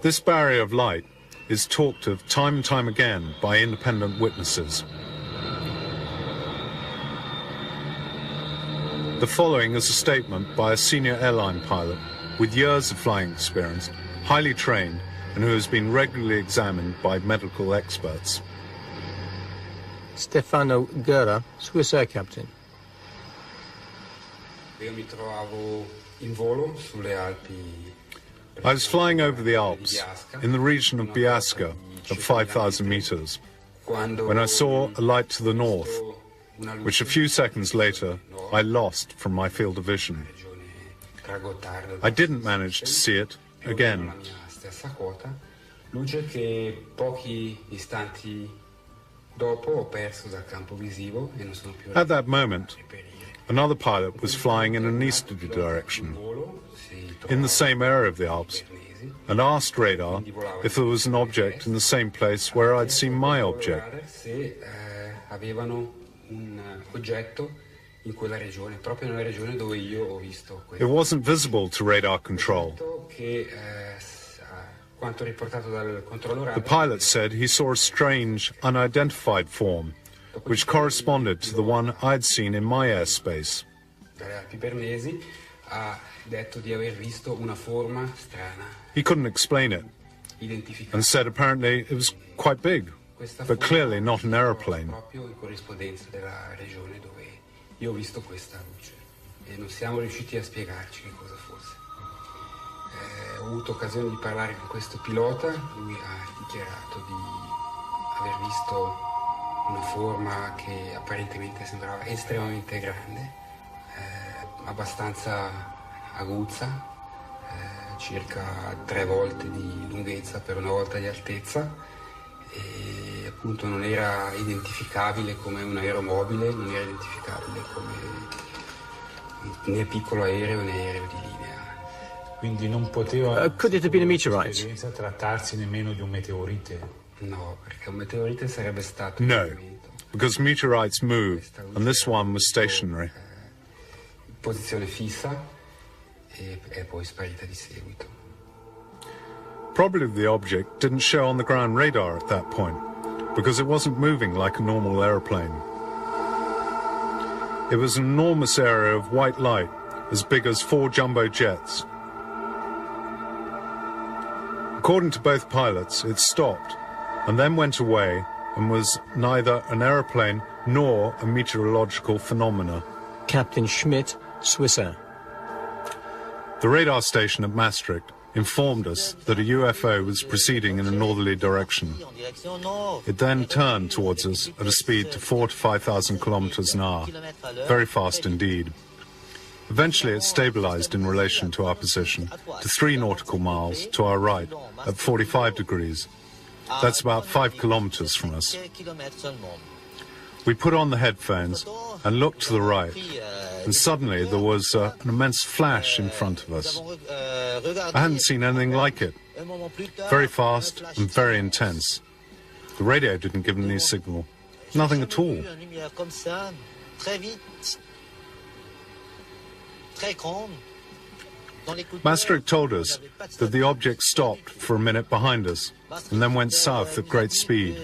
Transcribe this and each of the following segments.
This barrier of light is talked of time and time again by independent witnesses. The following is a statement by a senior airline pilot with years of flying experience, highly trained, and who has been regularly examined by medical experts. Stefano Guerra, Swiss Air Captain. I was flying over the Alps, in the region of Biasca, at 5,000 meters, when I saw a light to the north, which a few seconds later I lost from my field of vision. I didn't manage to see it again. At that moment, another pilot was flying in an easterly direction, in the same area of the Alps, and asked radar if there was an object in the same place where I'd seen my object. It wasn't visible to radar control. The pilot said he saw a strange, unidentified form, which corresponded to the one I'd seen in my airspace. He couldn't explain it, and said apparently it was quite big, but clearly not an aeroplane. Ho avuto occasione di parlare con questo pilota, lui ha dichiarato di aver visto una forma che apparentemente sembrava estremamente grande, abbastanza aguzza, circa 3 volte di lunghezza per 1 volta di altezza, e appunto non era identificabile come un aeromobile, non era identificabile come né piccolo aereo né aereo di linea. Quindi non poteva could it have been a meteorite? Trattarsi nemmeno di un meteorite. No, perché un meteorite sarebbe stato No, because meteorites move, and this one was stationary. Posizione fissa e è poi sparita di seguito. Probably the object didn't show on the ground radar at that point, because it wasn't moving like a normal aeroplane. It was an enormous area of white light, as big as 4 jumbo jets. According to both pilots, it stopped and then went away and was neither an aeroplane nor a meteorological phenomena. Captain Schmidt, Swiss Air. The radar station at Maastricht informed us that a UFO was proceeding in a northerly direction. It then turned towards us at a speed to 4,000 to 5,000 kilometers an hour, very fast indeed. Eventually it stabilized in relation to our position to 3 nautical miles to our right at 45 degrees. That's about 5 kilometers from us. We put on the headphones and looked to the right, and suddenly there was an immense flash in front of us. I hadn't seen anything like it. Very fast and very intense. The radio didn't give any signal. Nothing at all. Maastricht told us that the object stopped for a minute behind us and then went south at great speed.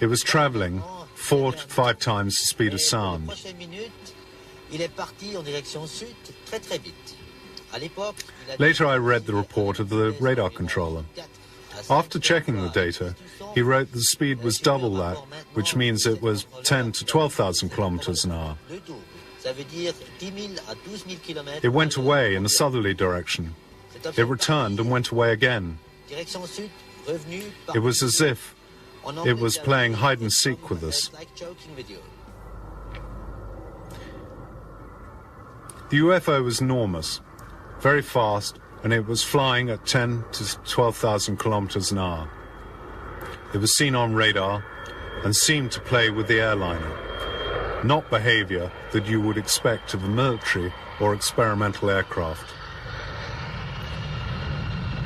It was traveling 4 to 5 times the speed of sound. Later I read the report of the radar controller. After checking the data, he wrote the speed was double that, which means it was 10 to 12,000 kilometers an hour. It went away in a southerly direction. It returned and went away again. It was as if it was playing hide and seek with us. The UFO was enormous, very fast, and it was flying at 10 to 12,000 kilometers an hour. It was seen on radar and seemed to play with the airliner. Not behavior that you would expect of a military or experimental aircraft.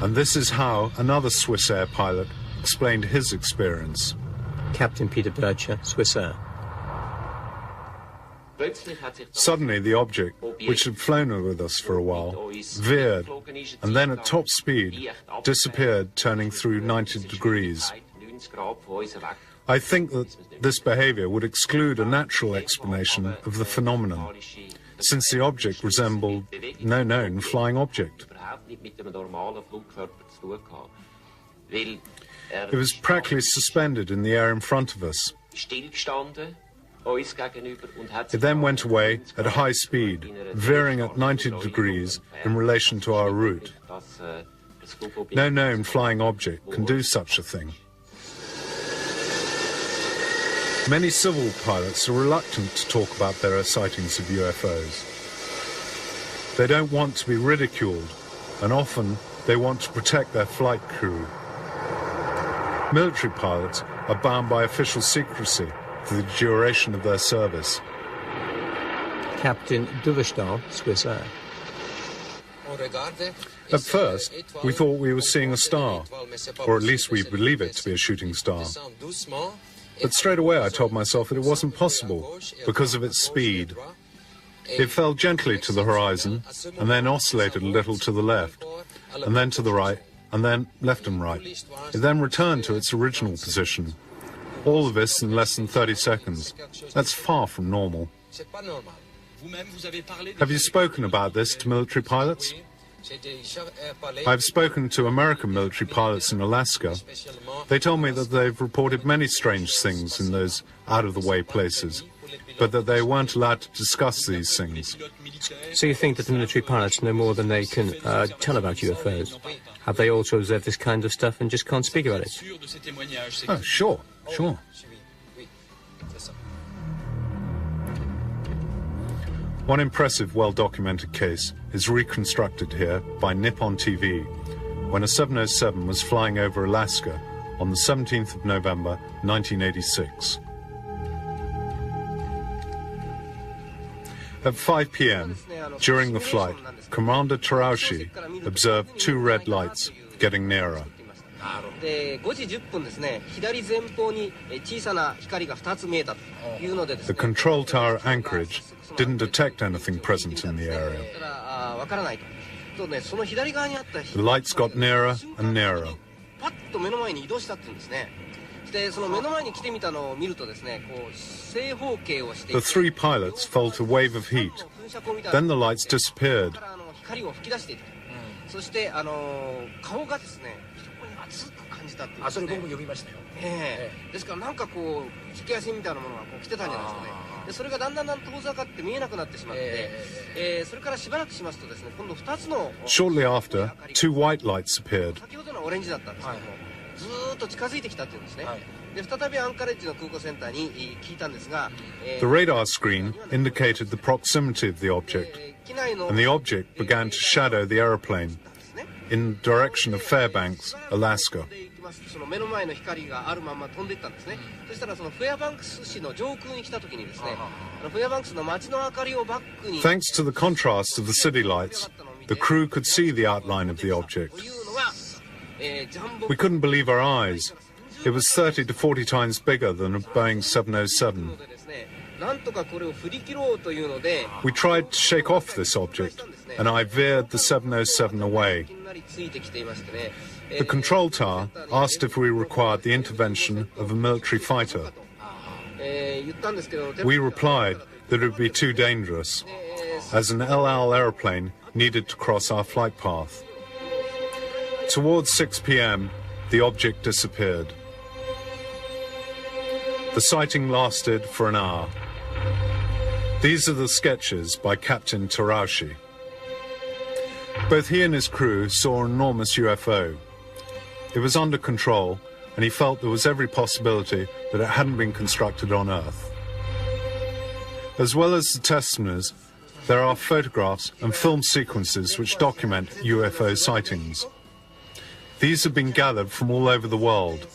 And this is how another Swiss Air pilot explained his experience. Captain Peter Bircher, Swiss Air. Suddenly the object, which had flown with us for a while, veered and then at top speed disappeared, turning through 90 degrees. I think that this behavior would exclude a natural explanation of the phenomenon, since the object resembled no known flying object. It was practically suspended in the air in front of us. It then went away at high speed, veering at 90 degrees in relation to our route. No known flying object can do such a thing. Many civil pilots are reluctant to talk about their sightings of UFOs. They don't want to be ridiculed, and often they want to protect their flight crew. Military pilots are bound by official secrecy for the duration of their service. Captain Duverstal, Swiss Air. At first, we thought we were seeing a star, or at least we believe it to be a shooting star. But straight away I told myself that it wasn't possible because of its speed. It fell gently to the horizon and then oscillated a little to the left, and then to the right, and then left and right. It then returned to its original position. All of this in less than 30 seconds. That's far from normal. Have you spoken about this to military pilots? I've spoken to American military pilots in Alaska. They tell me that they've reported many strange things in those out-of-the-way places, but that they weren't allowed to discuss these things. So you think that the military pilots know more than they can tell about UFOs? Have they also observed this kind of stuff and just can't speak about it? Oh, sure. One impressive, well-documented case is reconstructed here by Nippon TV when a 707 was flying over Alaska on the 17th of November 1986. At 5 p.m., during the flight, Commander Terauchi observed two red lights getting nearer. The control tower anchorage didn't detect anything present in the area. The lights got nearer and nearer. The three pilots felt a wave of heat. Then the lights disappeared. Shortly after, two white lights appeared. The radar screen indicated the proximity of the object, and the object began to shadow the aeroplane in the direction of Fairbanks, Alaska. Thanks to the contrast of the city lights, the crew could see the outline of the object. We couldn't believe our eyes. It was 30 to 40 times bigger than a Boeing 707. We tried to shake off this object, and I veered the 707 away. The control tower asked if we required the intervention of a military fighter. We replied that it would be too dangerous, as an El Al aeroplane needed to cross our flight path. Towards 6 p.m., the object disappeared. The sighting lasted for an hour. These are the sketches by Captain Terauchi. Both he and his crew saw an enormous UFO. It was under control, and he felt there was every possibility that it hadn't been constructed on Earth. As well as the testimonies, there are photographs and film sequences which document UFO sightings. These have been gathered from all over the world,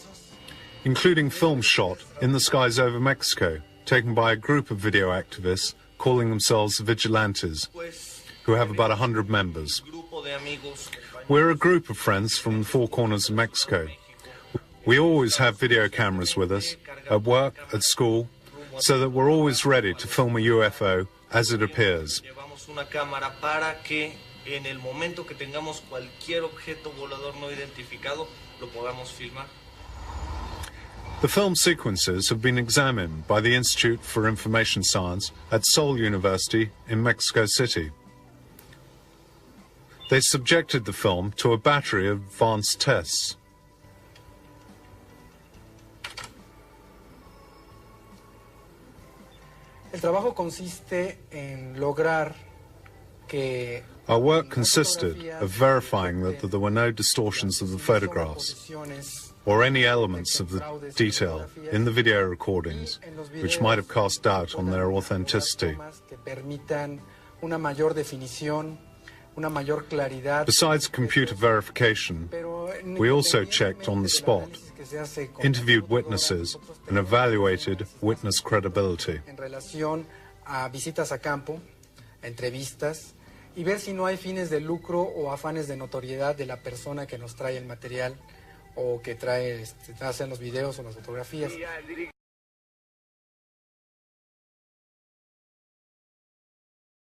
including films shot in the skies over Mexico, taken by a group of video activists calling themselves Vigilantes, who have about 100 members. We're a group of friends from the four corners of Mexico. We always have video cameras with us, at work, at school, so that we're always ready to film a UFO as it appears. Llevamos una cámara para que en el momento que tengamos cualquier objeto volador no identificado lo podamos filmar. The film sequences have been examined by the Institute for Information Science at Seoul University in Mexico City. They subjected the film to a battery of advanced tests. El trabajo consiste en lograr que Our work consisted of verifying that there were no distortions of the photographs or any elements of the detail in the video recordings which might have cast doubt on their authenticity. que permitan una mayor definición, una mayor claridad. Besides computer verification, we also checked on the spot, interviewed witnesses, and evaluated witness credibility. En relación a visitas a campo, a entrevistas, y ver si no hay fines de lucro o afanes de notoriedad de la persona que nos trae el material o que trae, hacen los videos o las fotografías.